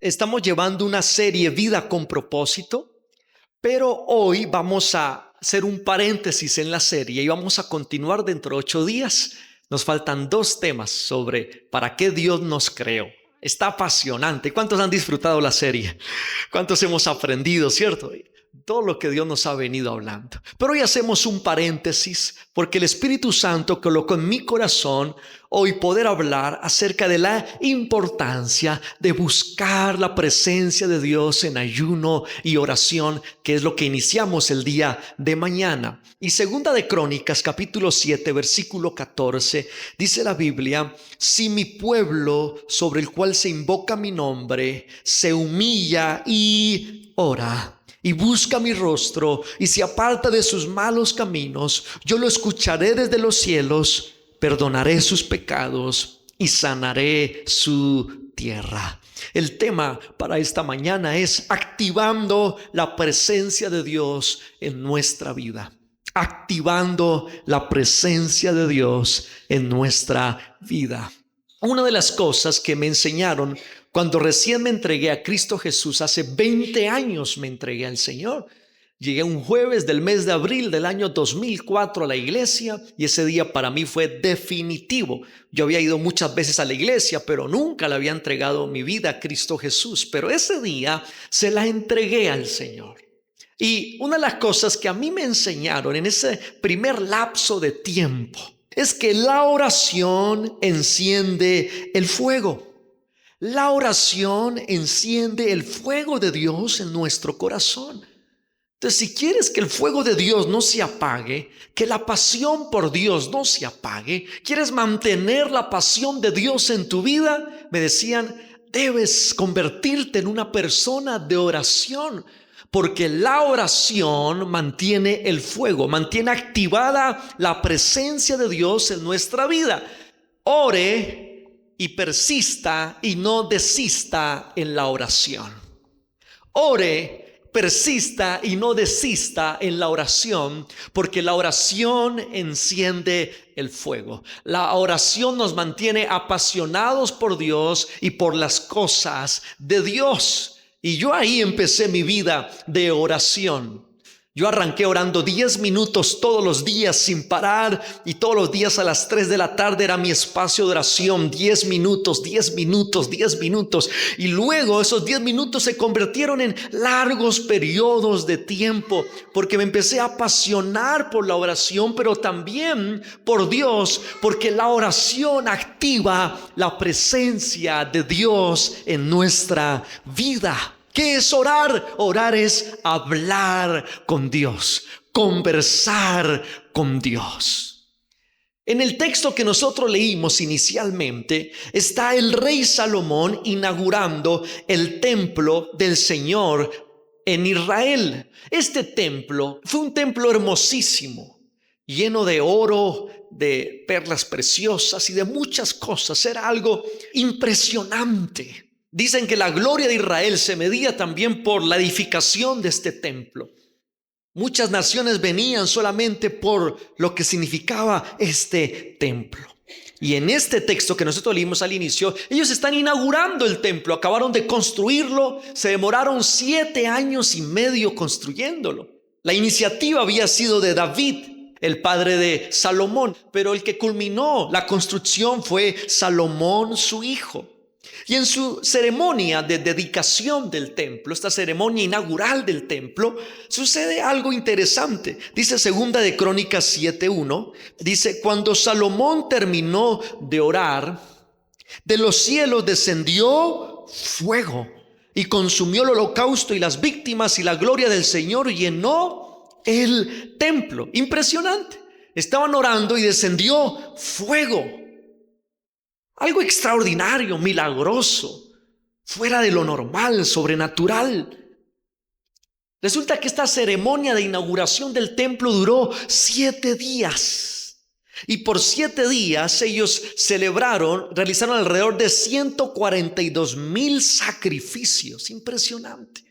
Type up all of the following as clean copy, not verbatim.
Estamos llevando una serie Vida con propósito, pero hoy vamos a hacer un paréntesis en la serie y vamos a continuar dentro de 8 días. Nos faltan 2 temas sobre para qué Dios nos creó. Está apasionante. ¿Cuántos han disfrutado la serie? ¿Cuántos hemos aprendido, cierto? Todo lo que Dios nos ha venido hablando. Pero hoy hacemos un paréntesis porque el Espíritu Santo colocó en mi corazón hoy poder hablar acerca de la importancia de buscar la presencia de Dios en ayuno y oración, que es lo que iniciamos el día de mañana. Y segunda de Crónicas, capítulo 7, versículo 14, dice la Biblia: si mi pueblo, sobre el cual se invoca mi nombre, se humilla y ora y busca mi rostro y se aparta de sus malos caminos, yo lo escucharé desde los cielos, perdonaré sus pecados y sanaré su tierra. El tema para esta mañana es activando la presencia de Dios en nuestra vida. Activando la presencia de Dios en nuestra vida. Una de las cosas que me enseñaron cuando recién me entregué a Cristo Jesús, hace 20 años me entregué al Señor. Llegué un jueves del mes de abril del año 2004 a la iglesia y ese día para mí fue definitivo. Yo había ido muchas veces a la iglesia, pero nunca le había entregado mi vida a Cristo Jesús. Pero ese día se la entregué al Señor. Y una de las cosas que a mí me enseñaron en ese primer lapso de tiempo es que la oración enciende el fuego. La oración enciende el fuego de Dios en nuestro corazón. Entonces, si quieres que el fuego de Dios no se apague, que la pasión por Dios no se apague, quieres mantener la pasión de Dios en tu vida, me decían, debes convertirte en una persona de oración. Porque la oración mantiene el fuego, mantiene activada la presencia de Dios en nuestra vida. Ore y persista y no desista en la oración. Ore, persista y no desista en la oración, porque la oración enciende el fuego. La oración nos mantiene apasionados por Dios y por las cosas de Dios. Y yo ahí empecé mi vida de oración. Yo arranqué orando 10 minutos todos los días sin parar, y todos los días a las 3 de la tarde era mi espacio de oración. 10 minutos, 10 minutos, 10 minutos. Y luego esos 10 minutos se convirtieron en largos periodos de tiempo, porque me empecé a apasionar por la oración, pero también por Dios, porque la oración activa la presencia de Dios en nuestra vida. ¿Qué es orar? Orar es hablar con Dios, conversar con Dios. En el texto que nosotros leímos inicialmente está el rey Salomón inaugurando el templo del Señor en Israel. Este templo fue un templo hermosísimo, lleno de oro, de perlas preciosas y de muchas cosas. Era algo impresionante. Dicen que la gloria de Israel se medía también por la edificación de este templo. Muchas naciones venían solamente por lo que significaba este templo. Y en este texto que nosotros leímos al inicio, ellos están inaugurando el templo. Acabaron de construirlo, se demoraron 7 años y medio construyéndolo. La iniciativa había sido de David, el padre de Salomón, pero el que culminó la construcción fue Salomón, su hijo. Y en su ceremonia de dedicación del templo, esta ceremonia inaugural del templo, sucede algo interesante. Dice segunda de Crónicas 7:1, dice: cuando Salomón terminó de orar, de los cielos descendió fuego y consumió el holocausto y las víctimas, y la gloria del Señor llenó el templo. Impresionante. Estaban orando y descendió fuego. Algo extraordinario, milagroso, fuera de lo normal, sobrenatural. Resulta que esta ceremonia de inauguración del templo duró 7 días. Y por 7 días ellos realizaron alrededor de 142,000 sacrificios. Impresionante.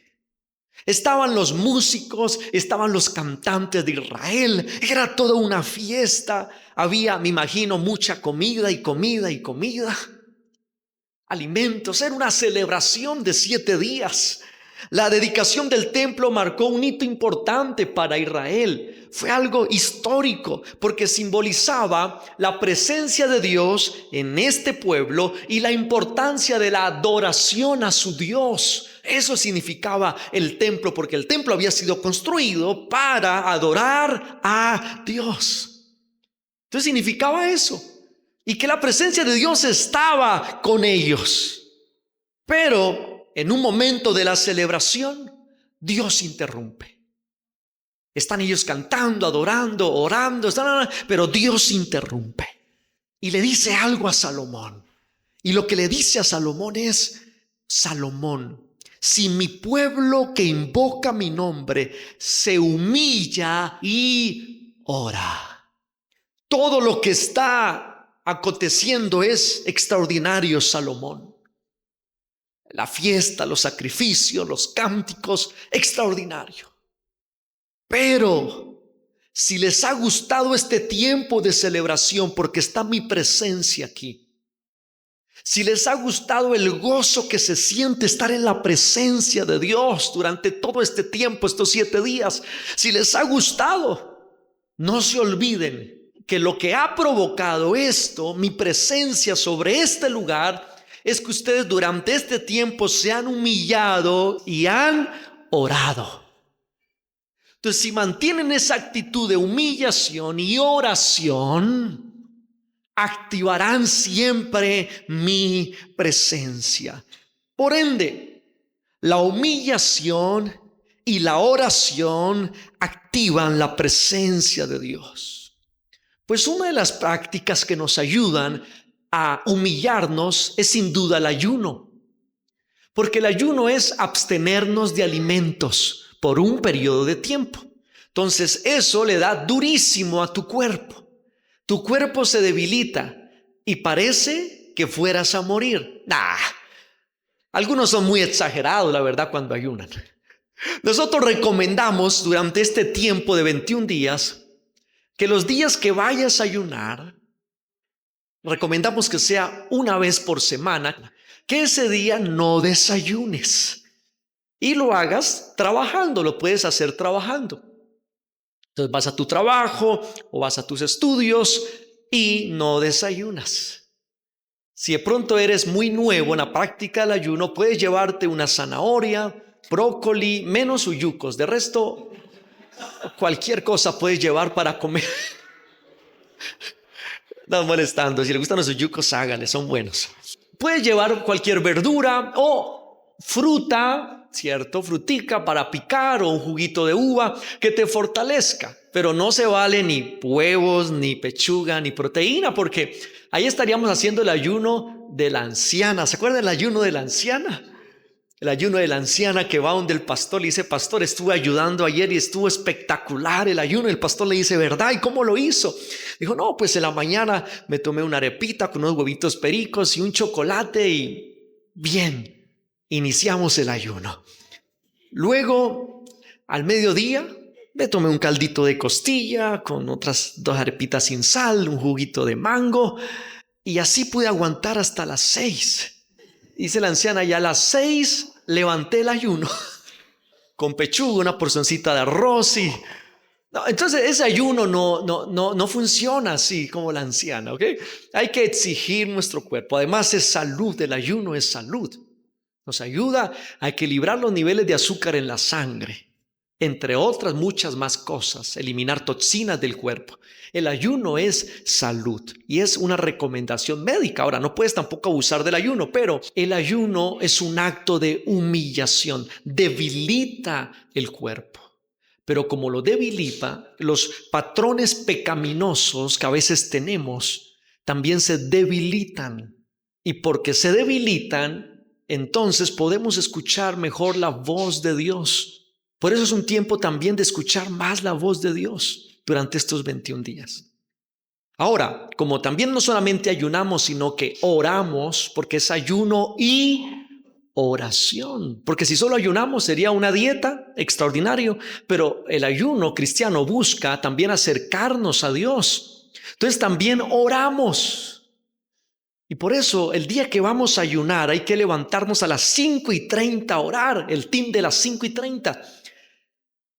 Estaban los músicos, estaban los cantantes de Israel, era toda una fiesta. Había, me imagino, mucha comida y comida y comida, alimentos. Era una celebración de 7 días. La dedicación del templo marcó un hito importante para Israel. Fue algo histórico porque simbolizaba la presencia de Dios en este pueblo y la importancia de la adoración a su Dios. Eso significaba el templo, porque el templo había sido construido para adorar a Dios. Entonces significaba eso, y que la presencia de Dios estaba con ellos. Pero en un momento de la celebración, Dios interrumpe. Están ellos cantando, adorando, orando, pero Dios interrumpe y le dice algo a Salomón. Y lo que le dice a Salomón es: Salomón, si mi pueblo que invoca mi nombre se humilla y ora. Todo lo que está aconteciendo es extraordinario, Salomón. La fiesta, los sacrificios, los cánticos, extraordinario. Pero si les ha gustado este tiempo de celebración, porque está mi presencia aquí, si les ha gustado el gozo que se siente estar en la presencia de Dios durante todo este tiempo, estos 7 días, si les ha gustado, no se olviden que lo que ha provocado esto, mi presencia sobre este lugar, es que ustedes durante este tiempo se han humillado y han orado. Entonces, si mantienen esa actitud de humillación y oración, activarán siempre mi presencia. Por ende, la humillación y la oración activan la presencia de Dios. Pues una de las prácticas que nos ayudan a humillarnos es sin duda el ayuno. Porque el ayuno es abstenernos de alimentos por un periodo de tiempo. Entonces eso le da durísimo a tu cuerpo. Tu cuerpo se debilita y parece que fueras a morir. Algunos son muy exagerados, la verdad, cuando ayunan. Nosotros recomendamos durante este tiempo de 21 días que los días que vayas a ayunar, recomendamos que sea una vez por semana, que ese día no desayunes y lo hagas trabajando. Lo puedes hacer trabajando. Entonces vas a tu trabajo o vas a tus estudios y no desayunas. Si de pronto eres muy nuevo en la práctica del ayuno, puedes llevarte una zanahoria, brócoli, menos uyucos. De resto, cualquier cosa puedes llevar para comer. No molestando, si le gustan los uyucos, háganle, son buenos. Puedes llevar cualquier verdura o fruta, ¿cierto? Frutica para picar, o un juguito de uva que te fortalezca. Pero no se vale ni huevos, ni pechuga, ni proteína, porque ahí estaríamos haciendo el ayuno de la anciana. ¿Se acuerdan del ayuno de la anciana? El ayuno de la anciana que va donde el pastor le dice: pastor, estuve ayudando ayer y estuvo espectacular el ayuno. El pastor le dice: ¿verdad? ¿Y cómo lo hizo? Dijo: no, pues en la mañana me tomé una arepita con unos huevitos pericos y un chocolate y bien, iniciamos el ayuno. Luego, al mediodía, me tomé un caldito de costilla con otras 2 arepitas sin sal, un juguito de mango, y así pude aguantar hasta las 6. Dice la anciana: ya a las 6 levanté el ayuno con pechuga, una porcioncita de arroz y... No, entonces ese ayuno no funciona así como la anciana, ¿ok? Hay que exigir nuestro cuerpo. Además es salud, el ayuno es salud. Nos ayuda a equilibrar los niveles de azúcar en la sangre, entre otras muchas más cosas, eliminar toxinas del cuerpo. El ayuno es salud y es una recomendación médica. Ahora, no puedes tampoco abusar del ayuno, pero el ayuno es un acto de humillación, debilita el cuerpo. Pero como lo debilita, los patrones pecaminosos que a veces tenemos también se debilitan. Y porque se debilitan, entonces podemos escuchar mejor la voz de Dios. Por eso es un tiempo también de escuchar más la voz de Dios durante estos 21 días. Ahora, como también no solamente ayunamos, sino que oramos, porque es ayuno y oración. Porque si solo ayunamos sería una dieta extraordinario, pero el ayuno cristiano busca también acercarnos a Dios. Entonces también oramos. Y por eso el día que vamos a ayunar hay que levantarnos a las 5:30 a orar, el team de las 5:30.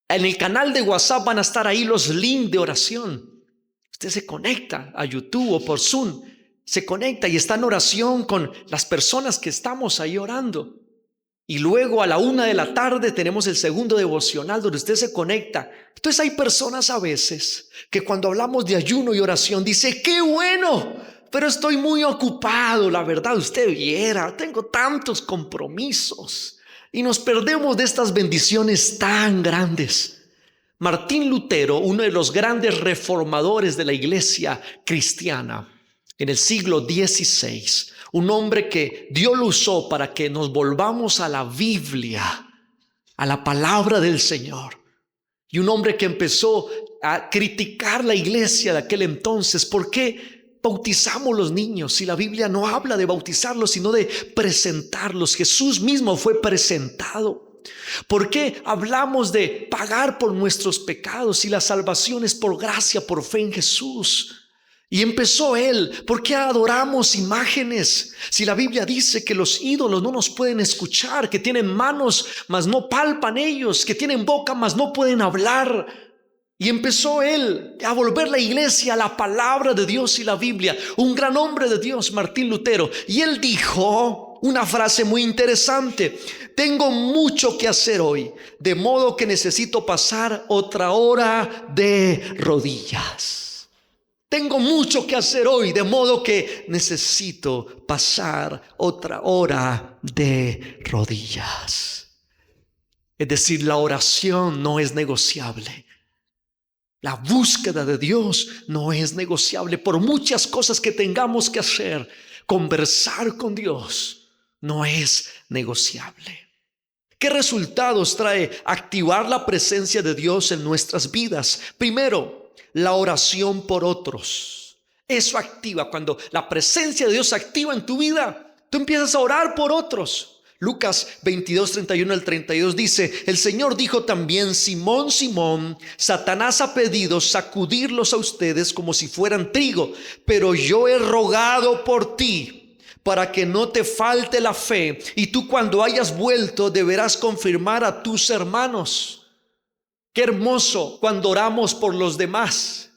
En el canal de WhatsApp van a estar ahí los links de oración. Usted se conecta a YouTube o por Zoom, se conecta y está en oración con las personas que estamos ahí orando. Y luego a la 1 de la tarde tenemos el segundo devocional donde usted se conecta. Entonces hay personas a veces que cuando hablamos de ayuno y oración dice, ¡qué bueno! Pero estoy muy ocupado, la verdad, usted viera, tengo tantos compromisos. Y nos perdemos de estas bendiciones tan grandes. Martín Lutero, uno de los grandes reformadores de la iglesia cristiana en el siglo XVI, un hombre que Dios lo usó para que nos volvamos a la Biblia, a la palabra del Señor. Y un hombre que empezó a criticar la iglesia de aquel entonces. ¿Por qué bautizamos los niños si la Biblia no habla de bautizarlos, sino de presentarlos? Jesús mismo fue presentado. ¿Por qué hablamos de pagar por nuestros pecados si la salvación es por gracia, por fe en Jesús? Y empezó él. ¿Por qué adoramos imágenes? Si la Biblia dice que los ídolos no nos pueden escuchar, que tienen manos mas no palpan ellos, que tienen boca mas no pueden hablar. Y empezó él a volver la iglesia a la palabra de Dios y la Biblia. Un gran hombre de Dios, Martín Lutero. Y él dijo una frase muy interesante: tengo mucho que hacer hoy, de modo que necesito pasar otra hora de rodillas. Tengo mucho que hacer hoy, de modo que necesito pasar otra hora de rodillas. Es decir, la oración no es negociable. La búsqueda de Dios no es negociable. Por muchas cosas que tengamos que hacer, conversar con Dios no es negociable. ¿Qué resultados trae activar la presencia de Dios en nuestras vidas? Primero, la oración por otros. Eso activa. Cuando la presencia de Dios se activa en tu vida, tú empiezas a orar por otros. Lucas 22, 31 al 32 dice: el Señor dijo también, Simón, Simón, Satanás ha pedido sacudirlos a ustedes como si fueran trigo, pero yo he rogado por ti para que no te falte la fe, y tú cuando hayas vuelto deberás confirmar a tus hermanos. Qué hermoso cuando oramos por los demás,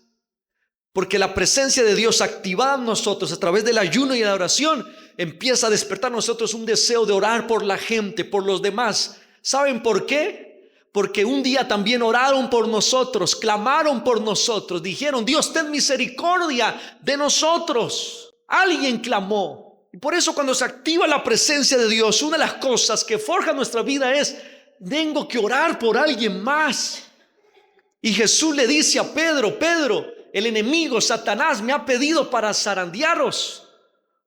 porque la presencia de Dios activada en nosotros a través del ayuno y la oración empieza a despertar en nosotros un deseo de orar por la gente, por los demás. ¿Saben por qué? Porque un día también oraron por nosotros, clamaron por nosotros, dijeron: Dios, ten misericordia de nosotros. Alguien clamó. Y por eso cuando se activa la presencia de Dios, una de las cosas que forja nuestra vida es: tengo que orar por alguien más. Y Jesús le dice a Pedro: Pedro, el enemigo, Satanás, me ha pedido para zarandearos,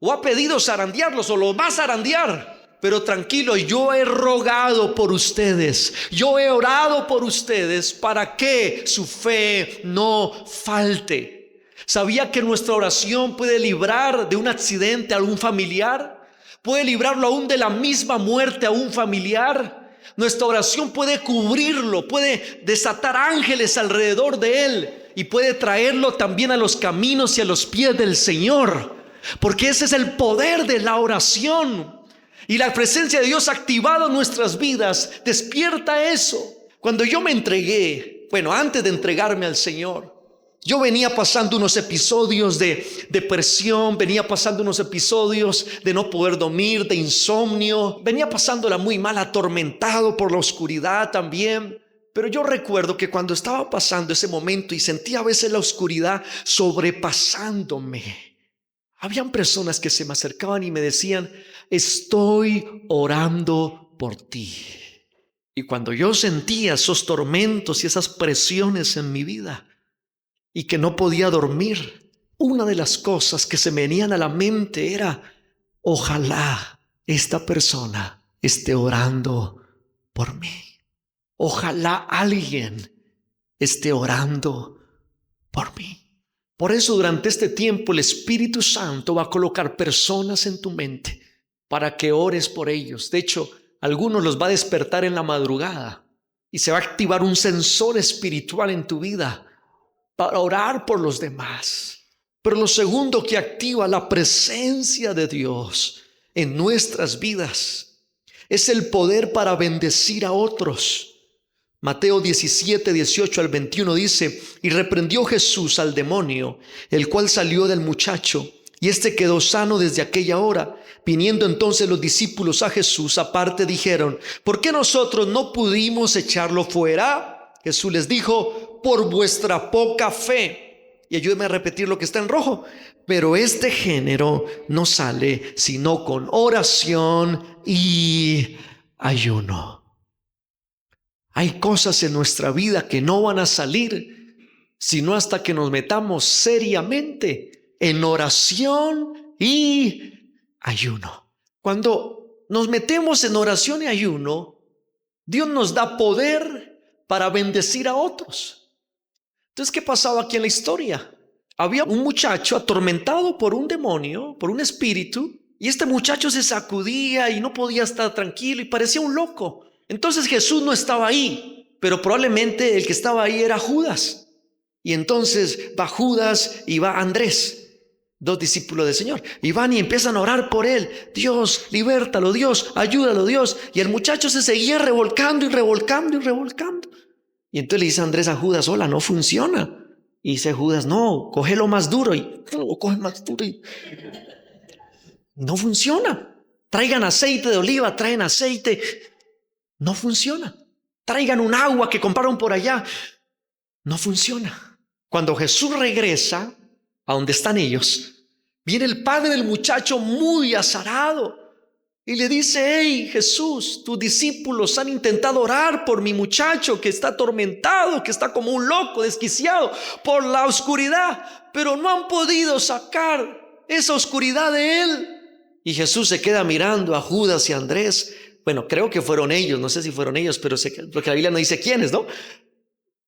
o ha pedido zarandearlos, o los va a zarandear. Pero tranquilo, yo he rogado por ustedes, yo he orado por ustedes para que su fe no falte. ¿Sabía que nuestra oración puede librar de un accidente a un familiar? Puede librarlo aún de la misma muerte a un familiar. Nuestra oración puede cubrirlo, puede desatar ángeles alrededor de él y puede traerlo también a los caminos y a los pies del Señor, porque ese es el poder de la oración. Y la presencia de Dios activada en nuestras vidas despierta eso. Cuando yo me entregué, antes de entregarme al Señor, yo venía pasando unos episodios de depresión, venía pasando unos episodios de no poder dormir, de insomnio, venía pasándola muy mal, atormentado por la oscuridad también. Pero yo recuerdo que cuando estaba pasando ese momento y sentía a veces la oscuridad sobrepasándome, habían personas que se me acercaban y me decían: estoy orando por ti. Y cuando yo sentía esos tormentos y esas presiones en mi vida, y que no podía dormir, una de las cosas que se me venían a la mente era: ojalá esta persona esté orando por mí. Ojalá alguien esté orando por mí. Por eso durante este tiempo el Espíritu Santo va a colocar personas en tu mente para que ores por ellos. De hecho, algunos los va a despertar en la madrugada y se va a activar un sensor espiritual en tu vida para orar por los demás. Pero lo segundo que activa la presencia de Dios en nuestras vidas es el poder para bendecir a otros. Mateo 17, 18 al 21 dice: y reprendió Jesús al demonio, el cual salió del muchacho, y éste quedó sano desde aquella hora. Viniendo entonces los discípulos a Jesús aparte, dijeron: ¿por qué nosotros no pudimos echarlo fuera? Jesús les dijo: por vuestra poca fe. Y ayúdenme a repetir lo que está en rojo: pero este género no sale sino con oración y ayuno. Hay cosas en nuestra vida que no van a salir sino hasta que nos metamos seriamente en oración y ayuno. Cuando nos metemos en oración y ayuno, Dios nos da poder para bendecir a otros. Entonces, ¿qué pasaba aquí en la historia? Había un muchacho atormentado por un demonio, por un espíritu, y este muchacho se sacudía y no podía estar tranquilo y parecía un loco. Entonces Jesús no estaba ahí, pero probablemente el que estaba ahí era Judas. Y entonces va Judas y va Andrés, dos discípulos del Señor, y van y empiezan a orar por él. Dios, libértalo, Dios, ayúdalo, Dios. Y el muchacho se seguía revolcando y revolcando y revolcando. Y entonces le dice Andrés a Judas: hola, no funciona. Y dice Judas: no, cógelo más duro. Y coge más duro y no funciona. Traigan aceite de oliva, traen aceite. No funciona. Traigan un agua que compraron por allá. No funciona. Cuando Jesús regresa a donde están ellos, viene el padre del muchacho muy azarado y le dice: hey Jesús, tus discípulos han intentado orar por mi muchacho que está atormentado, que está como un loco, desquiciado por la oscuridad, pero no han podido sacar esa oscuridad de él. Y Jesús se queda mirando a Judas y a Andrés. Bueno, creo que fueron ellos, no sé si fueron ellos, pero porque la Biblia no dice quiénes, ¿no?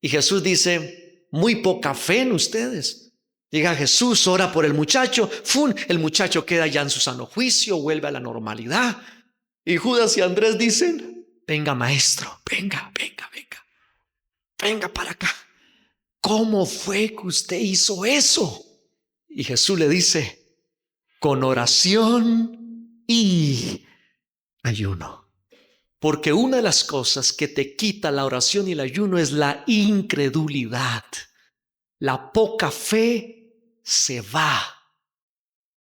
Y Jesús dice: muy poca fe en ustedes. Llega Jesús, ora por el muchacho, ¡fum! El muchacho queda ya en su sano juicio, vuelve a la normalidad. Y Judas y Andrés dicen: venga maestro, venga para acá. ¿Cómo fue que usted hizo eso? Y Jesús le dice: con oración y ayuno. Porque una de las cosas que te quita la oración y el ayuno es la incredulidad. La poca fe se va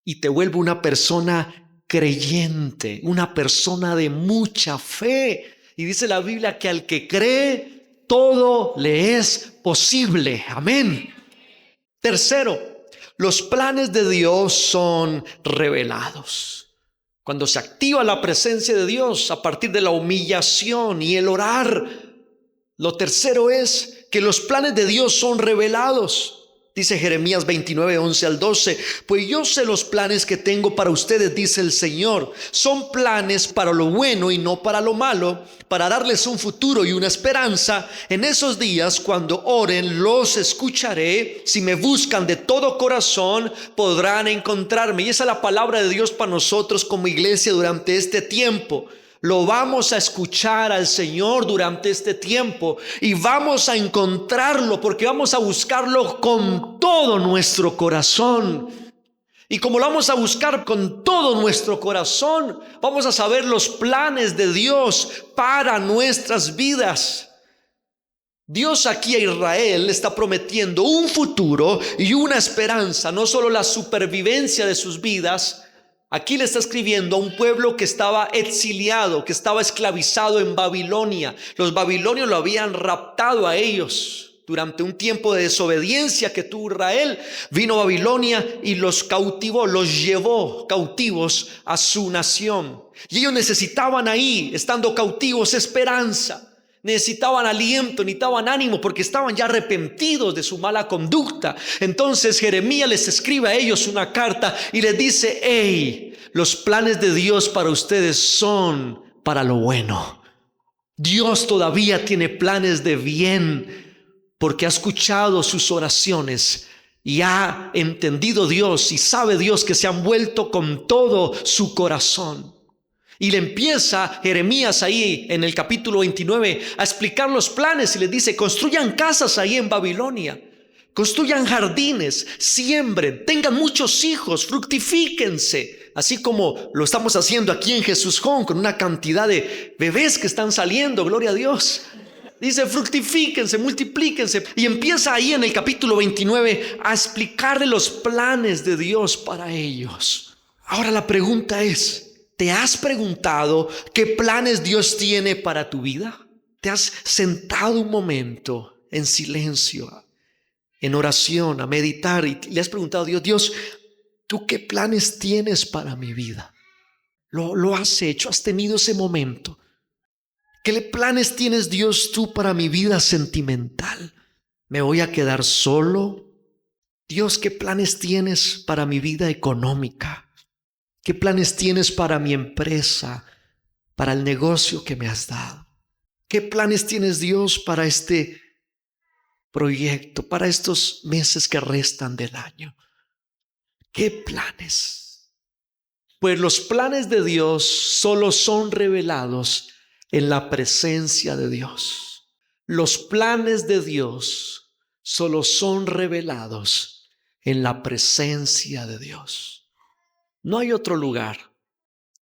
y te vuelve una persona creyente, una persona de mucha fe. Y dice la Biblia que al que cree, todo le es posible. Amén. Tercero, los planes de Dios son revelados. Cuando se activa la presencia de Dios a partir de la humillación y el orar. Lo tercero es que los planes de Dios son revelados. Dice Jeremías 29, 11 al 12: pues yo sé los planes que tengo para ustedes, dice el Señor. Son planes para lo bueno y no para lo malo, para darles un futuro y una esperanza. En esos días, cuando oren, los escucharé. Si me buscan de todo corazón, podrán encontrarme. Y esa es la palabra de Dios para nosotros como iglesia durante este tiempo. Lo vamos a escuchar al Señor durante este tiempo y vamos a encontrarlo, porque vamos a buscarlo con todo nuestro corazón. Y como lo vamos a buscar con todo nuestro corazón, vamos a saber los planes de Dios para nuestras vidas. Dios aquí a Israel le está prometiendo un futuro y una esperanza, no solo la supervivencia de sus vidas. Aquí le está escribiendo a un pueblo que estaba exiliado, que estaba esclavizado en Babilonia. Los babilonios lo habían raptado a ellos. Durante un tiempo de desobediencia que tuvo Israel, vino Babilonia y los cautivó, los llevó cautivos a su nación. Y ellos necesitaban ahí, estando cautivos, esperanza. Necesitaban aliento, necesitaban ánimo, porque estaban ya arrepentidos de su mala conducta. Entonces Jeremías les escribe a ellos una carta y les dice: hey, los planes de Dios para ustedes son para lo bueno. Dios todavía tiene planes de bien, porque ha escuchado sus oraciones y ha entendido Dios y sabe Dios que se han vuelto con todo su corazón. Y le empieza Jeremías ahí en el capítulo 29 a explicar los planes y les dice: construyan casas ahí en Babilonia, construyan jardines, siembren, tengan muchos hijos, fructifíquense, así como lo estamos haciendo aquí en Jesús Home con una cantidad de bebés que están saliendo, gloria a Dios. Dice: fructifíquense, multiplíquense. Y empieza ahí en el capítulo 29 a explicarle los planes de Dios para ellos. Ahora la pregunta es: ¿te has preguntado qué planes Dios tiene para tu vida? ¿Te has sentado un momento en silencio, en oración, a meditar y le has preguntado a Dios: Dios, ¿tú qué planes tienes para mi vida? ¿Lo has hecho? ¿Has tenido ese momento? ¿Qué planes tienes, Dios, tú para mi vida sentimental? ¿Me voy a quedar solo? Dios, ¿qué planes tienes para mi vida económica? ¿Qué planes tienes para mi empresa, para el negocio que me has dado? ¿Qué planes tienes, Dios, para este proyecto, para estos meses que restan del año? ¿Qué planes? Pues los planes de Dios solo son revelados en la presencia de Dios. Los planes de Dios solo son revelados en la presencia de Dios. No hay otro lugar.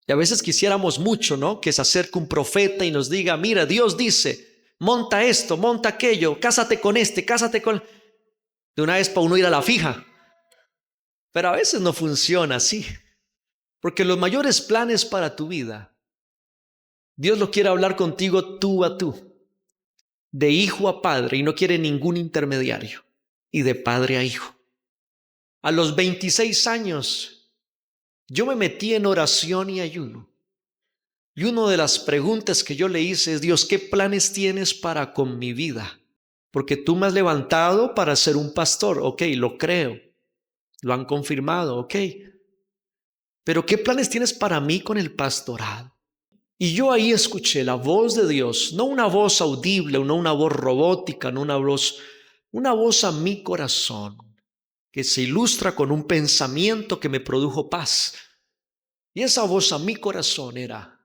Y a veces quisiéramos mucho, ¿no?, que se acerque un profeta y nos diga: mira, Dios dice, monta esto, monta aquello, cásate con este, cásate con... De una vez para uno ir a la fija. Pero a veces no funciona así. Porque los mayores planes para tu vida, Dios lo quiere hablar contigo tú a tú, de hijo a padre, y no quiere ningún intermediario, y de padre a hijo. A los 26 años, yo me metí en oración y ayuno. Y una de las preguntas que yo le hice es: Dios, ¿qué planes tienes para con mi vida? Porque tú me has levantado para ser un pastor. Ok, lo creo. Lo han confirmado, ok. Pero ¿qué planes tienes para mí con el pastorado? Y yo ahí escuché la voz de Dios, no una voz audible, no una voz robótica, no una voz a mi corazón, que se ilustra con un pensamiento que me produjo paz. Y esa voz a mi corazón era: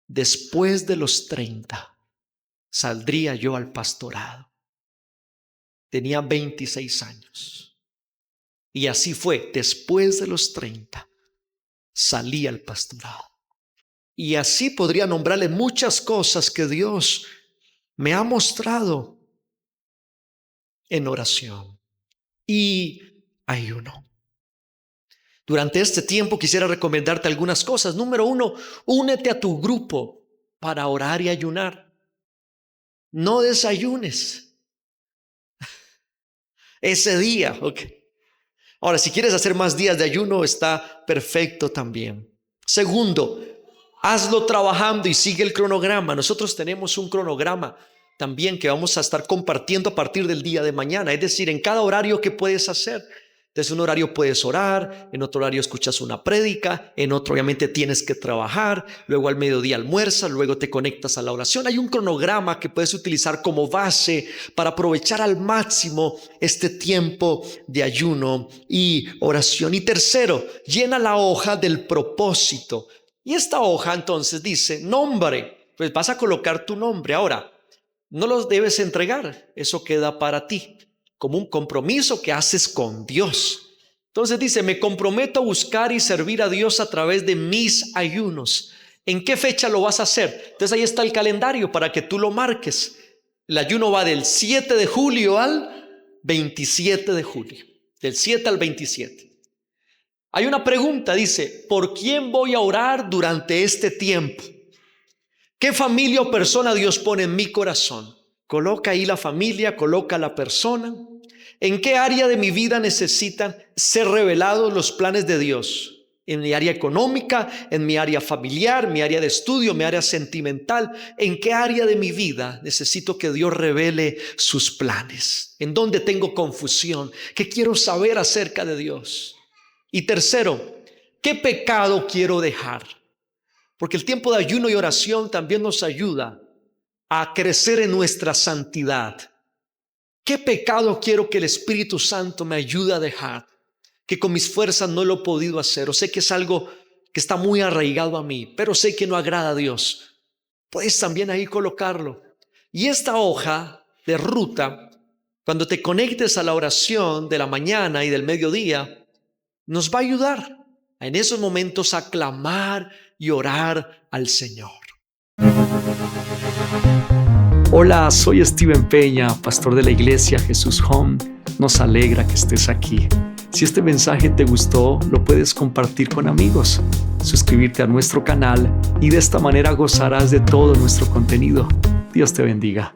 después de los 30 saldría yo al pastorado. Tenía 26 años. Y así fue, después de los 30 salí al pastorado. Y así podría nombrarle muchas cosas que Dios me ha mostrado en oración y ayuno. Durante este tiempo quisiera recomendarte algunas cosas. Número 1, únete a tu grupo para orar y ayunar. No desayunes ese día, ¿ok? Ahora, si quieres hacer más días de ayuno, está perfecto también. Segundo, hazlo trabajando y sigue el cronograma. Nosotros tenemos un cronograma también que vamos a estar compartiendo a partir del día de mañana. Es decir, en cada horario que puedes hacer. Desde un horario puedes orar, en otro horario escuchas una prédica, en otro obviamente tienes que trabajar, luego al mediodía almuerzas, luego te conectas a la oración. Hay un cronograma que puedes utilizar como base para aprovechar al máximo este tiempo de ayuno y oración. Y tercero, llena la hoja del propósito. Y esta hoja entonces dice nombre, pues vas a colocar tu nombre. Ahora, no los debes entregar, eso queda para ti, como un compromiso que haces con Dios. Entonces dice: me comprometo a buscar y servir a Dios a través de mis ayunos. ¿En qué fecha lo vas a hacer? Entonces ahí está el calendario para que tú lo marques. El ayuno va del 7 de julio al 27 de julio. Del 7 al 27. Hay una pregunta, dice: ¿por quién voy a orar durante este tiempo? ¿Qué familia o persona Dios pone en mi corazón? Coloca ahí la familia, coloca la persona. ¿En qué área de mi vida necesitan ser revelados los planes de Dios? En mi área económica, en mi área familiar, mi área de estudio, mi área sentimental. ¿En qué área de mi vida necesito que Dios revele sus planes? ¿En dónde tengo confusión? ¿Qué quiero saber acerca de Dios? Y tercero, ¿qué pecado quiero dejar? Porque el tiempo de ayuno y oración también nos ayuda a crecer en nuestra santidad. ¿Qué pecado quiero que el Espíritu Santo me ayude a dejar? Que con mis fuerzas no lo he podido hacer. O sé que es algo que está muy arraigado a mí, pero sé que no agrada a Dios. Puedes también ahí colocarlo. Y esta hoja de ruta, cuando te conectes a la oración de la mañana y del mediodía, nos va a ayudar en esos momentos a clamar y orar al Señor. Hola, soy Steven Peña, pastor de la iglesia Jesús Home. Nos alegra que estés aquí. Si este mensaje te gustó, lo puedes compartir con amigos, suscribirte a nuestro canal y de esta manera gozarás de todo nuestro contenido. Dios te bendiga.